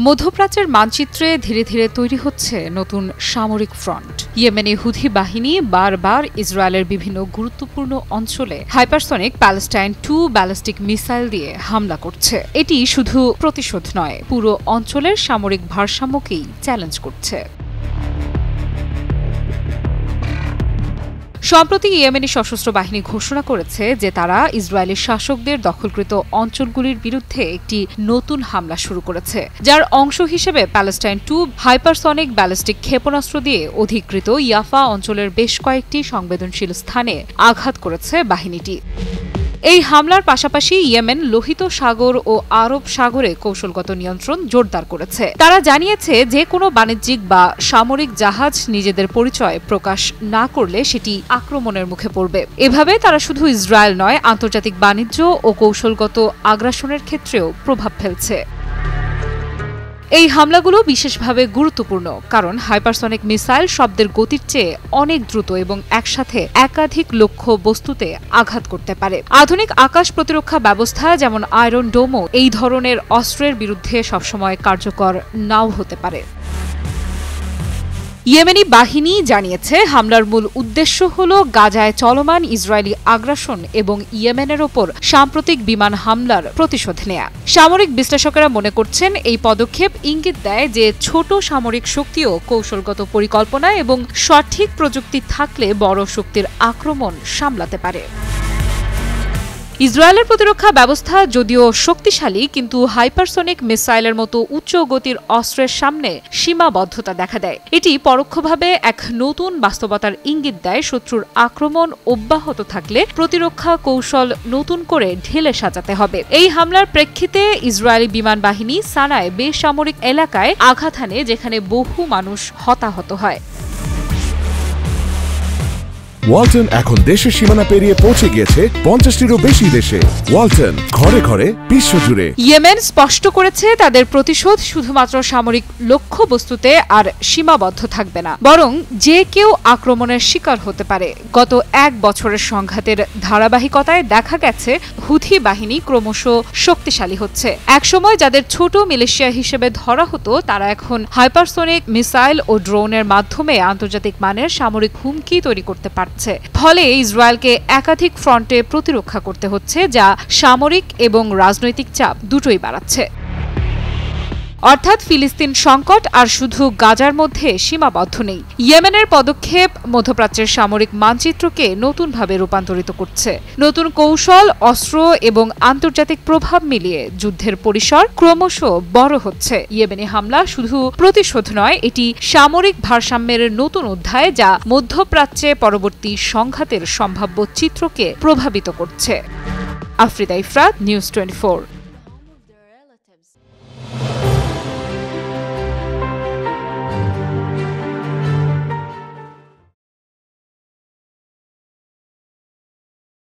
মধ্যপ্রাচ্যের মানচিত্রে ধীরে ধীরে তৈরি হচ্ছে নতুন সামরিক ফ্রন্ট। ইয়েমেনি হুথি বাহিনী বারবার ইসরায়েলের বিভিন্ন গুরুত্বপূর্ণ অঞ্চলে হাইপারসনিক প্যালেস্টাইন-2 ব্যালিস্টিক মিসাইল দিয়ে হামলা করছে। এটি শুধু প্রতিশোধ নয়, পুরো অঞ্চলের সামরিক ভারসাম্যকেই চ্যালেঞ্জ করছে। সম্প্রতি ইয়েমেনি সশস্ত্র বাহিনী ঘোষণা করেছে যে তারা ইসরায়েলি শাসকদের দখলকৃত অঞ্চলগুলির বিরুদ্ধে একটি নতুন হামলা শুরু করেছে, যার অংশ হিসেবে প্যালেস্টাইন-2 হাইপারসনিক ব্যালিস্টিক ক্ষেপণাস্ত্র দিয়ে অধিকৃত ইয়াফা অঞ্চলের বেশ কয়েকটি সংবেদনশীল স্থানে আঘাত করেছে বাহিনীটি। এই হামলার পাশাপাশি ইয়েমেন লোহিত সাগর ও আরব সাগরে কৌশলগত নিয়ন্ত্রণ জোরদার করেছে। তারা জানিয়েছে যে কোনো বাণিজ্যিক বা সামরিক জাহাজ নিজেদের পরিচয় প্রকাশ না করলে সেটি আক্রমণের মুখে পড়বে। এভাবে তারা শুধু ইসরায়েল নয়, আন্তর্জাতিক বাণিজ্য ও কৌশলগত আগ্রাসনের ক্ষেত্রেও প্রভাব ফেলছে। এই হামলাগুলো বিশেষভাবে গুরুত্বপূর্ণ কারণ হাইপারসনিক মিসাইল শব্দের গতির চেয়ে অনেক দ্রুত এবং একসাথে একাধিক লক্ষ্য বস্তুতে আঘাত করতে পারে। আধুনিক আকাশ প্রতিরক্ষা ব্যবস্থা যেমন আয়রন ডোমও এই ধরনের অস্ত্রের বিরুদ্ধে সবসময় কার্যকর নাও হতে পারে। ইয়েমেনি বাহিনী জানিয়েছে হামলার মূল উদ্দেশ্য হল গাজায় চলমান ইসরায়েলি আগ্রাসন এবং ইয়েমেনের ওপর সাম্প্রতিক বিমান হামলার প্রতিশোধ নেয়া। সামরিক বিশ্লেষকেরা মনে করছেন এই পদক্ষেপ ইঙ্গিত দেয় যে ছোট সামরিক শক্তিও কৌশলগত পরিকল্পনা এবং সঠিক প্রযুক্তি থাকলে বড় শক্তির আক্রমণ সামলাতে পারে। ইসরায়েলের প্রতিরক্ষা ব্যবস্থা যদিও শক্তিশালী, কিন্তু হাইপারসনিক মিসাইলের মতো উচ্চ গতির অস্ত্রের সামনে সীমাবদ্ধতা দেখা দেয়। এটি পরোক্ষভাবে এক নতুন বাস্তবতার ইঙ্গিত দেয়। শত্রুর আক্রমণ অব্যাহত থাকলে প্রতিরক্ষা কৌশল নতুন করে ঢেলে সাজাতে হবে। এই হামলার প্রেক্ষিতে ইসরায়েলি বিমান বাহিনী সানায় বেসামরিক এলাকায় আঘাত হানে, যেখানে বহু মানুষ হতাহত হয়। ওয়ালটন এখন দেশের সীমানা পেরিয়ে পৌঁছে গিয়েছে 50টিরও বেশি দেশে। ওয়ালটন, ঘরে ঘরে বিশ্বজুড়ে। ইয়েমেন স্পষ্ট করেছে তাদের প্রতিশোধ শুধুমাত্র সামরিক লক্ষ্যবস্তুতে আর সীমাবদ্ধ থাকবে না, বরং যে কেউ আক্রমণের শিকার হতে পারে। গত এক বছরের সংঘাতের ধারাবাহিকতায় দেখা গেছে হুথি বাহিনী ক্রমশ শক্তিশালী হচ্ছে। একসময় যাদের ছোট মিলিশিয়া হিসেবে ধরা হতো, তারা এখন হাইপারসনিক মিসাইল ও ড্রোনের মাধ্যমে আন্তর্জাতিক মানের সামরিক হুমকি তৈরি করতে পারছে। ফলে ইসরায়েলকে একাধিক ফ্রন্টে প্রতিরক্ষা করতে হচ্ছে, যা সামরিক এবং রাজনৈতিক চাপ দুটোই বাড়াচ্ছে। অর্থাৎ ফিলিস্তিন সংকট আর শুধু গাজার মধ্যে সীমাবদ্ধ নেই। ইয়েমেনের পদক্ষেপ মধ্যপ্রাচ্যের সামরিক মানচিত্রকে নতুনভাবে রূপান্তরিত করছে। নতুন কৌশল, অস্ত্র এবং আন্তর্জাতিক প্রভাব মিলিয়ে যুদ্ধের পরিসর ক্রমশ বড় হচ্ছে। ইয়েমেনি হামলা শুধু প্রতিশোধ নয়, এটি সামরিক ভারসাম্যের নতুন অধ্যায়, যা মধ্যপ্রাচ্যে পরবর্তী সংঘাতের সম্ভাব্য চিত্রকে প্রভাবিত করছে। আফরিদা ইফরাত, নিউজ 24।